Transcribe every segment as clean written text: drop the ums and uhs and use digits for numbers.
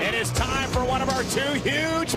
It is time for one of our two huge...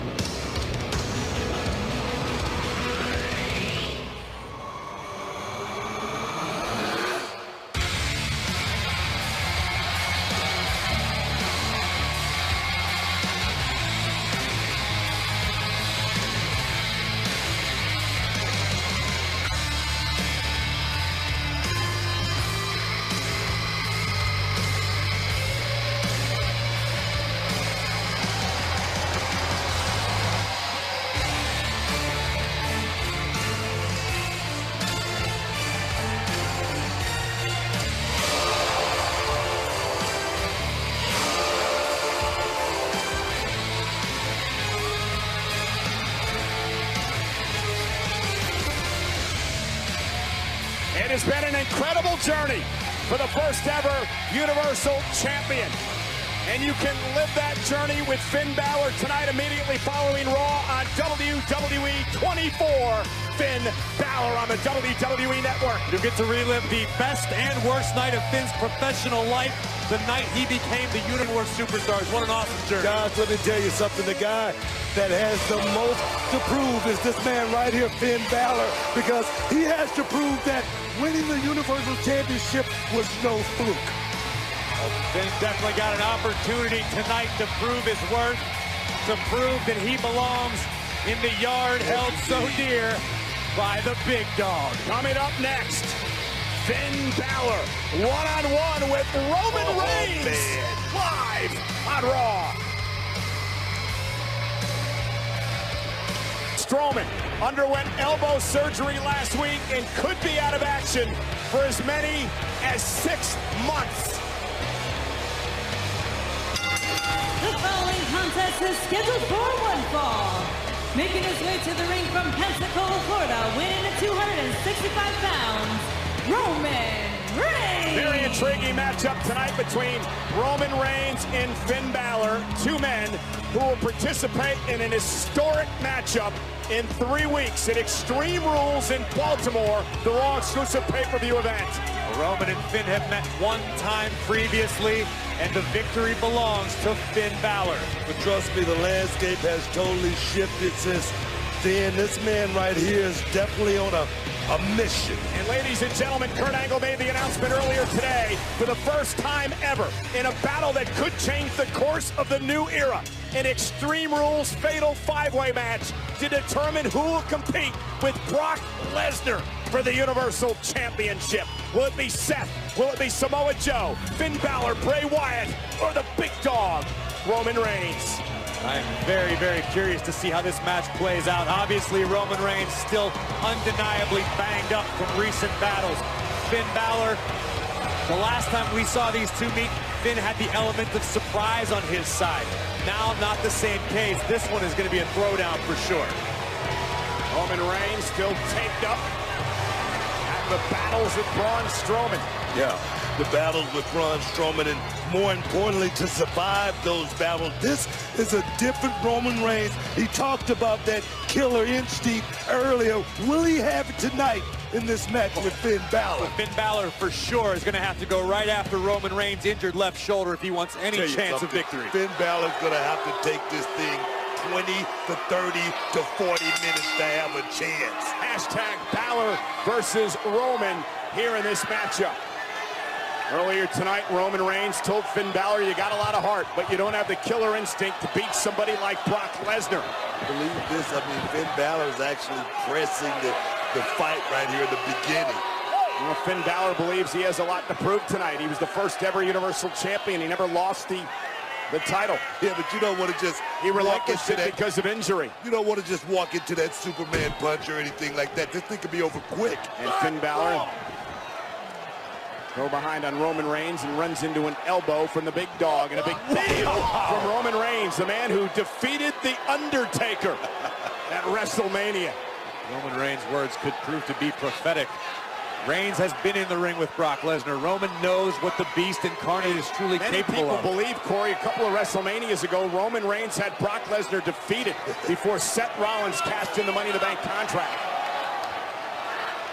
It has been an incredible journey for the first ever Universal Champion. And you can live that journey with Finn Balor tonight immediately following Raw on WWE 24. Finn Balor on the WWE Network. You get to relive the best and worst night of Finn's professional life, the night he became the Universe Superstars. What an awesome journey. Guys, let me tell you something. The guy that has the most to prove is this man right here, Finn Balor, because he has to prove that winning the Universal Championship was no fluke. Finn definitely got an opportunity tonight to prove his worth, to prove that he belongs in the yard held so dear by the big dog. Coming up next, Finn Balor one-on-one with Roman Reigns live on Raw. Strowman underwent elbow surgery last week and could be out of action for as many as 6 months. The following contest is scheduled for one fall. Making his way to the ring from Pensacola, Florida, weighing at 265 pounds, Roman Reigns. Very intriguing matchup tonight between Roman Reigns and Finn Balor, two men who will participate in an historic matchup in 3 weeks at Extreme Rules in Baltimore, the Raw exclusive pay-per-view event. Roman and Finn have met one time previously, and the victory belongs to Finn Balor. But trust me, the landscape has totally shifted since then. This man right here is definitely on a mission. And ladies and gentlemen, Kurt Angle made the announcement earlier today for the first time ever in a battle that could change the course of the new era. An Extreme Rules fatal 5-way match to determine who will compete with Brock Lesnar for the Universal Championship. Will it be Seth? Will it be Samoa Joe? Finn Balor, Bray Wyatt, or the big dog, Roman Reigns? I'm very, very curious to see how this match plays out. Obviously, Roman Reigns still undeniably banged up from recent battles. Finn Balor, the last time we saw these two meet, Finn had the element of surprise on his side. Now, not the same case. This one is going to be a throwdown for sure. Roman Reigns still taped up at the battles with Braun Strowman. Yeah, the battles with Braun Strowman, and more importantly, to survive those battles. This is a different Roman Reigns. He talked about that killer instinct earlier. Will he have it tonight in this match with Finn Balor? Finn Balor, for sure, is going to have to go right after Roman Reigns' injured left shoulder if he wants any chance of victory. Finn Balor's going to have to take this thing 20 to 30 to 40 minutes to have a chance. Hashtag Balor versus Roman here in this matchup. Earlier tonight, Roman Reigns told Finn Balor, you got a lot of heart, but you don't have the killer instinct to beat somebody like Brock Lesnar. Believe this, I mean, Finn Balor is actually pressing the fight right here at the beginning. You know, Finn Balor believes he has a lot to prove tonight. He was the first ever Universal Champion. He never lost the title. Yeah, but you don't want to just He relinquished it because of injury. You don't want to just walk into that Superman punch or anything like that. This thing could be over quick. And Finn Balor go behind on Roman Reigns and runs into an elbow from the big dog, and a big deal from Roman Reigns, the man who defeated The Undertaker at WrestleMania. Roman Reigns' words could prove to be prophetic. Reigns has been in the ring with Brock Lesnar. Roman knows what the Beast incarnate is truly capable of. Many people believe, Corey, a couple of WrestleManias ago, Roman Reigns had Brock Lesnar defeated before Seth Rollins cashed in the Money in the Bank contract.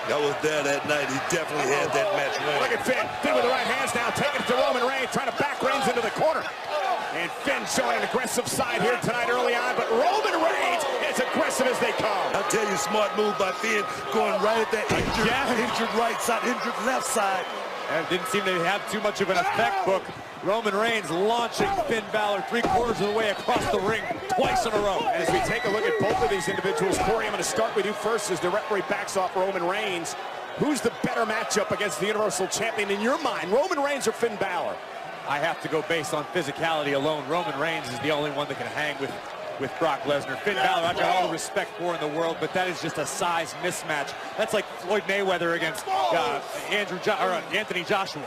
That was there that night. He definitely had that match won. Look at Finn. Finn with the right hands now, taking it to Roman Reigns, trying to back Reigns into the corner. And Finn showing an aggressive side here tonight early on, but Roman Reigns as aggressive as they come. I'll tell you, smart move by Finn, going right at that injured right side, injured left side. And it didn't seem to have too much of an effect, Book. Roman Reigns launching Finn Balor 3/4 of the way across the ring twice in a row. And as we take a look at both of these individuals, Corey, I'm going to start with you first as the referee backs off Roman Reigns. Who's the better matchup against the Universal Champion in your mind, Roman Reigns or Finn Balor? I have to go based on physicality alone. Roman Reigns is the only one that can hang with Brock Lesnar. Finn Balor, I've got all the respect for in the world, but that is just a size mismatch. That's like Floyd Mayweather against Anthony Joshua.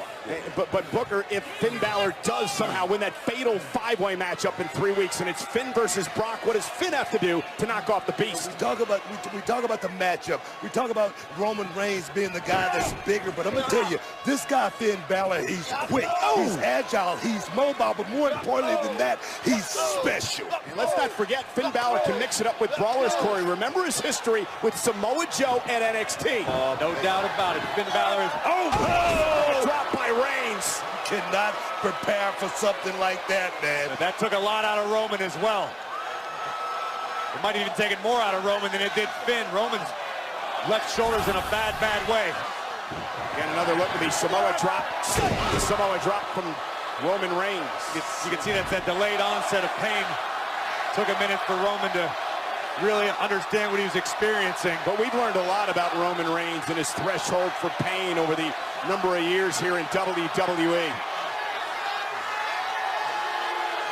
But Booker, if Finn Balor does somehow win that fatal five-way matchup in 3 weeks, and it's Finn versus Brock, what does Finn have to do to knock off the Beast? We talk about the matchup. We talk about Roman Reigns being the guy that's bigger, but I'm going to tell you, this guy, Finn Balor, he's quick, he's agile, he's mobile, but more importantly than that, he's special. And let's not forget, Finn Balor can mix it up with brawlers, Corey. Remember his history with Samoa Joe at NXT. Oh, no doubt about it. Finn Balor is... Dropped by Reigns. Cannot prepare for something like that, man. But that took a lot out of Roman as well. It might have even taken more out of Roman than it did Finn. Roman's left shoulder's in a bad way. Again, another look at the Samoa drop. The Samoa drop from Roman Reigns. You can see that's that delayed onset of pain. Took a minute for Roman to really understand what he was experiencing. But we've learned a lot about Roman Reigns and his threshold for pain over the number of years here in WWE.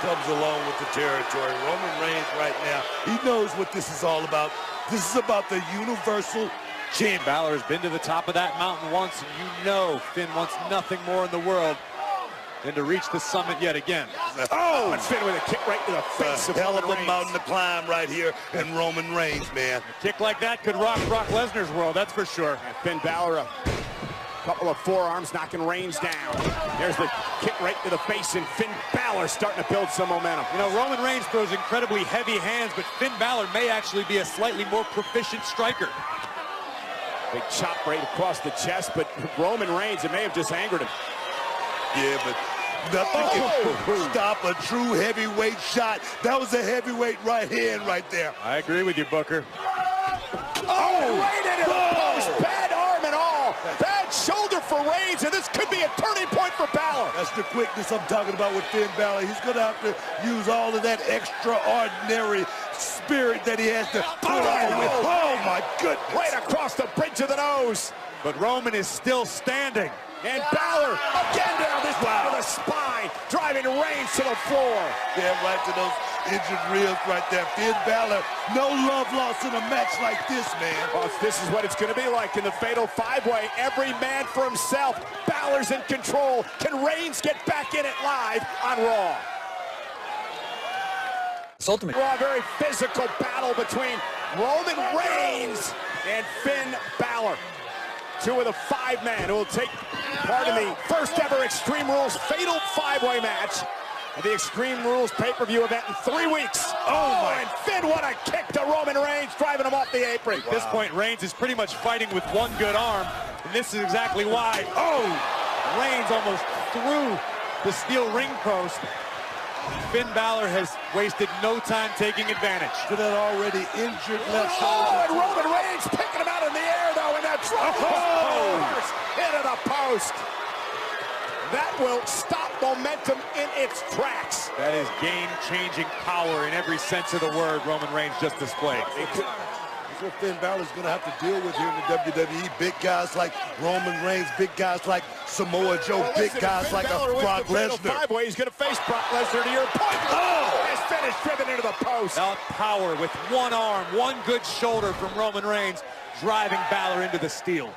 Comes along with the territory. Roman Reigns right now, he knows what this is all about. This is about the Universal Champion. Balor's been to the top of that mountain once, and you know Finn wants nothing more in the world than to reach the summit yet again. Oh, and Finn with a kick right to the face of hell of Roman a Reigns. mountain to climb right here in Roman Reigns, man. A kick like that could rock Brock Lesnar's world, that's for sure. And Finn Balor, a couple of forearms knocking Reigns down. There's the kick right to the face, and Finn Balor starting to build some momentum. You know, Roman Reigns throws incredibly heavy hands, but Finn Balor may actually be a slightly more proficient striker. Big chop right across the chest, but Roman Reigns, it may have just angered him. Yeah, but nothing can stop a true heavyweight shot. That was a heavyweight right hand right there. I agree with you, Booker. Right into the post, bad arm and all. Bad shoulder for Reigns, and this could be a turning point for Balor. That's the quickness I'm talking about with Finn Balor. He's going to have to use all of that extraordinary spirit that he has to pull out with. Oh, my goodness. Right across the bridge of the nose. But Roman is still standing. And Balor again down this time to the spine, driving Reigns to the floor. Yeah, right to those injured ribs right there. Finn Balor, no love lost in a match like this, man. Well, this is what it's going to be like in the fatal five-way. Every man for himself. Balor's in control. Can Reigns get back in it live on Raw? Ultimate. Raw, very physical battle between Roman Reigns and Finn Balor. Two of the five men who will take part in the first ever Extreme Rules fatal five-way match at the Extreme Rules pay-per-view event in 3 weeks. Oh, and Finn, what a kick to Roman Reigns, driving him off the apron. At this point, Reigns is pretty much fighting with one good arm, and this is exactly why. Reigns almost threw the steel ring post. Finn Balor has wasted no time taking advantage. To that already injured left shoulder. Oh, and Roman Reigns picking him out in the air, though, and that into the post. That will stop momentum in its tracks. That is game-changing power in every sense of the word Roman Reigns just displayed. That's what Finn Balor's going to have to deal with here in the WWE. Big guys like Roman Reigns, big guys like Samoa Joe, big guys like Brock Lesnar. Five-way, he's going to face Brock Lesnar to your point. As Finn is driven into the post. Now power with one arm, one good shoulder from Roman Reigns, driving Balor into the steel.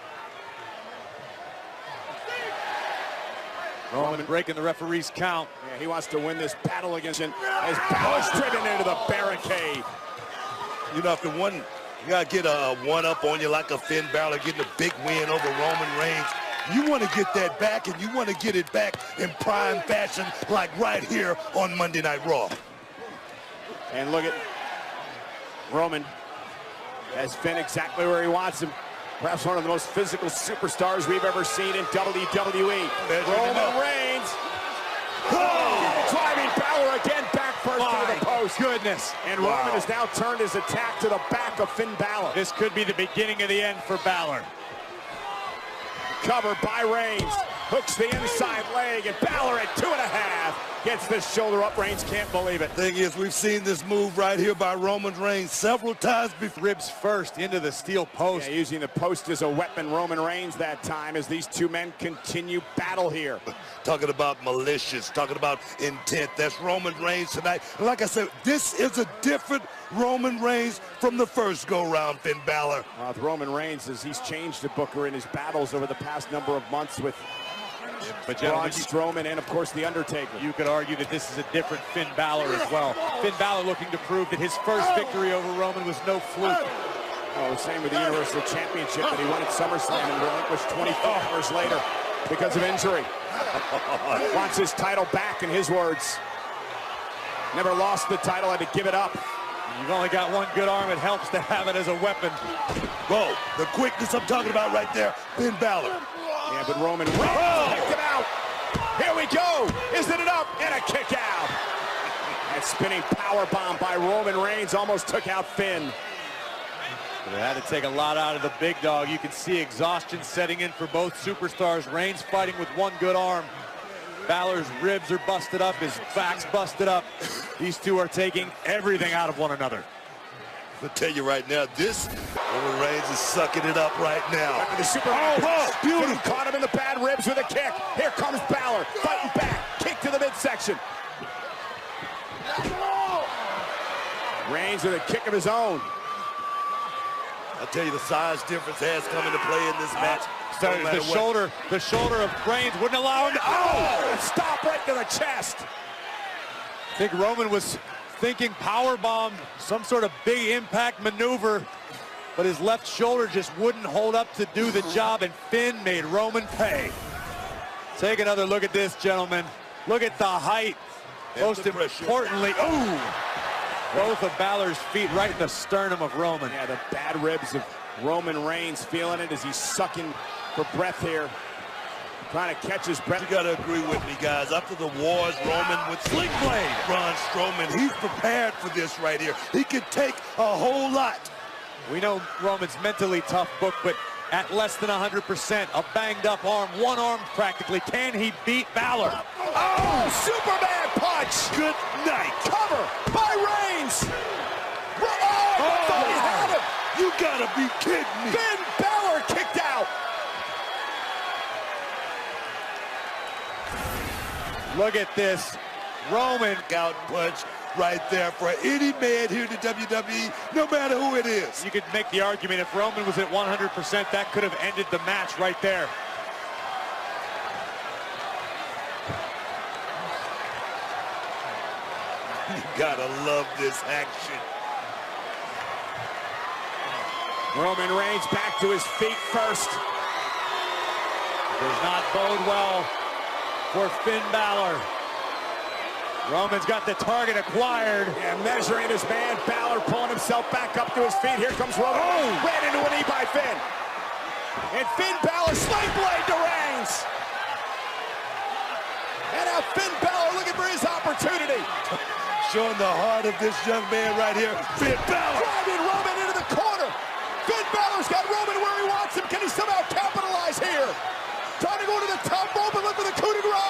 Roman breaking the referee's count. Yeah, he wants to win this battle against him as Balor's driven into the barricade. You know, if you got to get a one-up on you like a Finn Balor getting a big win over Roman Reigns. You want to get that back, and you want to get it back in prime fashion like right here on Monday Night Raw. And look at Roman as Finn exactly where he wants him. Perhaps one of the most physical superstars we've ever seen in WWE. Roman Reigns driving Balor again. goodness. And Roman has now turned his attack to the back of Finn Balor. This could be the beginning of the end for Balor. Covered by Reigns. Hooks the inside leg, and Balor at 2.5 gets the shoulder up. Reigns can't believe it. Thing is, we've seen this move right here by Roman Reigns several times before. Ribs first into the steel post. Yeah, using the post as a weapon, Roman Reigns that time, as these two men continue battle here. Talking about malicious, talking about intent. That's Roman Reigns tonight. And like I said, this is a different Roman Reigns from the first go-round, Finn Balor. With Roman Reigns, as he's changed the Booker in his battles over the past number of months with Braun Strowman and, of course, The Undertaker. You could argue that this is a different Finn Balor as well. Finn Balor looking to prove that his first victory over Roman was no fluke. Oh, same with the Universal Championship that he won at SummerSlam and relinquished 24 hours later because of injury. Wants his title back, in his words. Never lost the title, had to give it up. You've only got one good arm. It helps to have it as a weapon. Whoa, the quickness I'm talking about right there, Finn Balor. Yeah, but Roman Reigns kicked him out. Here we go. Isn't it up? And a kick out. That spinning power bomb by Roman Reigns almost took out Finn. But it had to take a lot out of the big dog. You can see exhaustion setting in for both superstars. Reigns fighting with one good arm. Balor's ribs are busted up. His back's busted up. These two are taking everything out of one another. I'll tell you right now, this Roman Reigns is sucking it up right now. The beautiful. Caught him in the bad ribs with a kick. Here comes Balor, fighting back. Kick to the midsection. Reigns with a kick of his own. I'll tell you, the size difference has come into play in this match. The shoulder of Reigns wouldn't allow him to. Oh! Stop right to the chest. I think Roman was thinking powerbomb, some sort of big impact maneuver, but his left shoulder just wouldn't hold up to do the job, and Finn made Roman pay. Take another look at this, gentlemen. Look at the height. Most importantly, both of Balor's feet right in the sternum of Roman. Yeah, the bad ribs of Roman Reigns, feeling it as he's sucking for breath here. Trying to catch his breath. You got to agree with me, guys. After the wars, Roman with Sling Blade, Braun Strowman, he's prepared for this right here. He can take a whole lot. We know Roman's mentally tough book, but at less than 100%, a banged up arm, one arm practically. Can he beat Balor? Oh, Superman punch! Good night. Cover by Reigns. I thought he had him. You gotta be kidding me. Finn Balor kicked out. Look at this. Roman Out punch right there for any man here in the WWE, no matter who it is. You could make the argument if Roman was at 100%, that could have ended the match right there. You gotta love this action. Roman Reigns back to his feet first. Does not bode well for Finn Balor. Roman's got the target acquired. Yeah, measuring his man. Balor pulling himself back up to his feet. Here comes Roman. Oh! Ran into a knee by Finn. And Finn Balor, sling blade to Reigns. And now Finn Balor looking for his opportunity. Showing the heart of this young man right here, Finn Balor. Driving Roman into the corner. Finn Balor's got Roman where he wants him. Can he somehow capitalize here? Trying to go to the top rope and look for the coup de grace.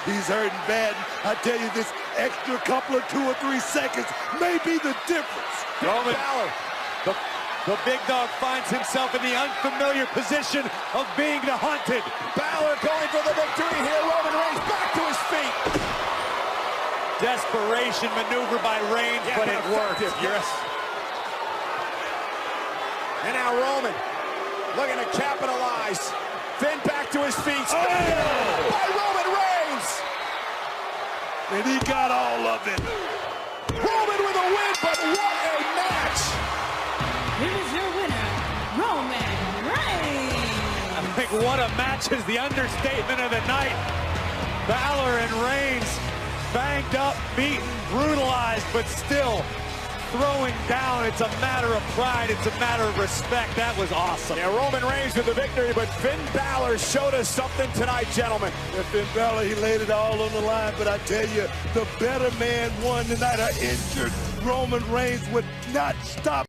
He's hurting bad. I tell you, this extra couple of 2 or 3 seconds may be the difference. Roman Balor, the big dog finds himself in the unfamiliar position of being the hunted. Balor going for the victory here. Roman Reigns back to his feet. Desperation maneuver by Reigns, Yeah, but it worked. Yes. And now Roman looking to capitalize. Finn back to his feet. Oh! By Roman Reigns. And he got all of it. Roman with a win, but what a match. Here is your winner, Roman Reigns. I think what a match is the understatement of the night. Balor and Reigns banged up, beaten, brutalized, but still throwing down. It's a matter of pride. It's a matter of respect. That was awesome. Yeah, Roman Reigns with the victory, but Finn Balor showed us something tonight, gentlemen. Yeah, Finn Balor, he laid it all on the line, but I tell you, the better man won tonight. An injured Roman Reigns would not stop.